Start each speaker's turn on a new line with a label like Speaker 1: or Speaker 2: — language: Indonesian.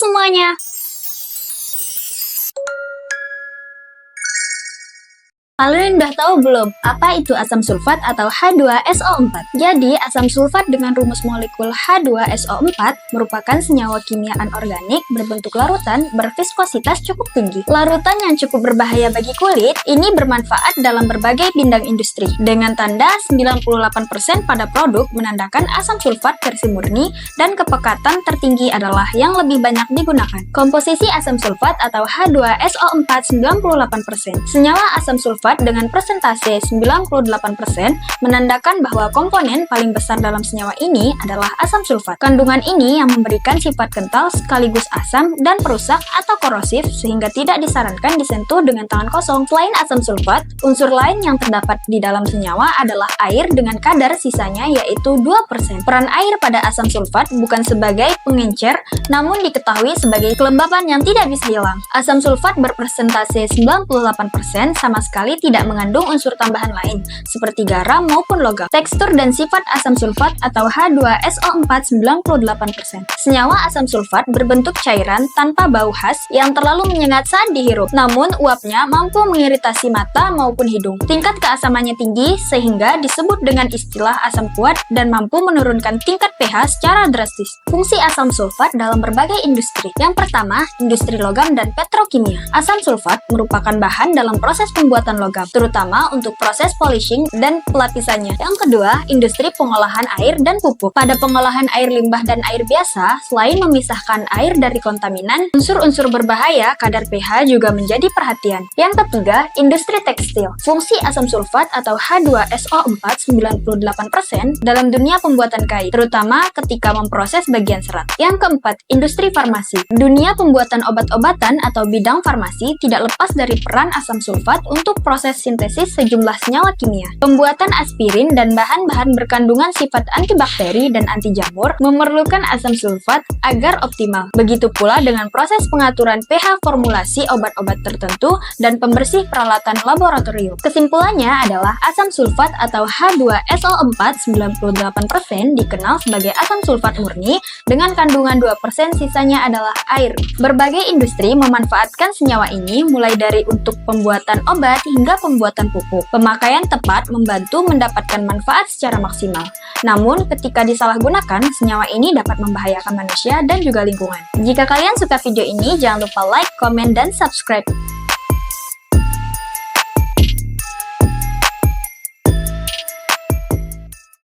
Speaker 1: semuanya! Kalian udah tahu belum apa itu asam sulfat atau H2SO4? Jadi, asam sulfat dengan rumus molekul H2SO4 merupakan senyawa kimia anorganik berbentuk larutan berviskositas cukup tinggi. Larutan yang cukup berbahaya bagi kulit, ini bermanfaat dalam berbagai bidang industri. Dengan tanda 98% pada produk menandakan asam sulfat versi murni dan kepekatan tertinggi adalah yang lebih banyak digunakan. Komposisi asam sulfat atau H2SO4 98%. Senyawa asam sulfat dengan persentase 98% menandakan bahwa komponen paling besar dalam senyawa ini adalah asam sulfat. Kandungan ini yang memberikan sifat kental sekaligus asam dan perusak atau korosif sehingga tidak disarankan disentuh dengan tangan kosong. Selain asam sulfat, unsur lain yang terdapat di dalam senyawa adalah air dengan kadar sisanya yaitu 2%. Peran air pada asam sulfat bukan sebagai pengencer, namun diketahui sebagai kelembapan yang tidak bisa hilang. Asam sulfat berpersentase 98% sama sekali tidak mengandung unsur tambahan lain, seperti garam maupun logam. Tekstur dan sifat asam sulfat atau H2SO4 98%. Senyawa asam sulfat berbentuk cairan tanpa bau khas yang terlalu menyengat saat dihirup, namun uapnya mampu mengiritasi mata maupun hidung. Tingkat keasamannya tinggi sehingga disebut dengan istilah asam kuat dan mampu menurunkan tingkat pH secara drastis. Fungsi asam sulfat dalam berbagai industri. Yang pertama, industri logam dan petrokimia. Asam sulfat merupakan bahan dalam proses pembuatan logam, terutama untuk proses polishing dan pelapisannya. Yang kedua, industri pengolahan air dan pupuk. Pada pengolahan air limbah dan air biasa, selain memisahkan air dari kontaminan, unsur-unsur berbahaya, kadar pH juga menjadi perhatian. Yang ketiga, industri tekstil. Fungsi asam sulfat atau H2SO4 98% dalam dunia pembuatan kain, terutama ketika memproses bagian serat. Yang keempat, industri farmasi. Dunia pembuatan obat-obatan atau bidang farmasi tidak lepas dari peran asam sulfat untuk proses sintesis sejumlah senyawa kimia. Pembuatan aspirin dan bahan-bahan berkandungan sifat antibakteri dan anti jamur memerlukan asam sulfat agar optimal. Begitu pula dengan proses pengaturan pH formulasi obat-obat tertentu dan pembersih peralatan laboratorium. Kesimpulannya adalah asam sulfat atau H2SO4 98% dikenal sebagai asam sulfat murni dengan kandungan 2% sisanya adalah air. Berbagai industri memanfaatkan senyawa ini mulai dari untuk pembuatan obat hingga pembuatan pupuk. Pemakaian tepat membantu mendapatkan manfaat secara maksimal. Namun, ketika disalahgunakan, senyawa ini dapat membahayakan manusia dan juga lingkungan. Jika kalian suka video ini, jangan lupa like, komen, dan subscribe.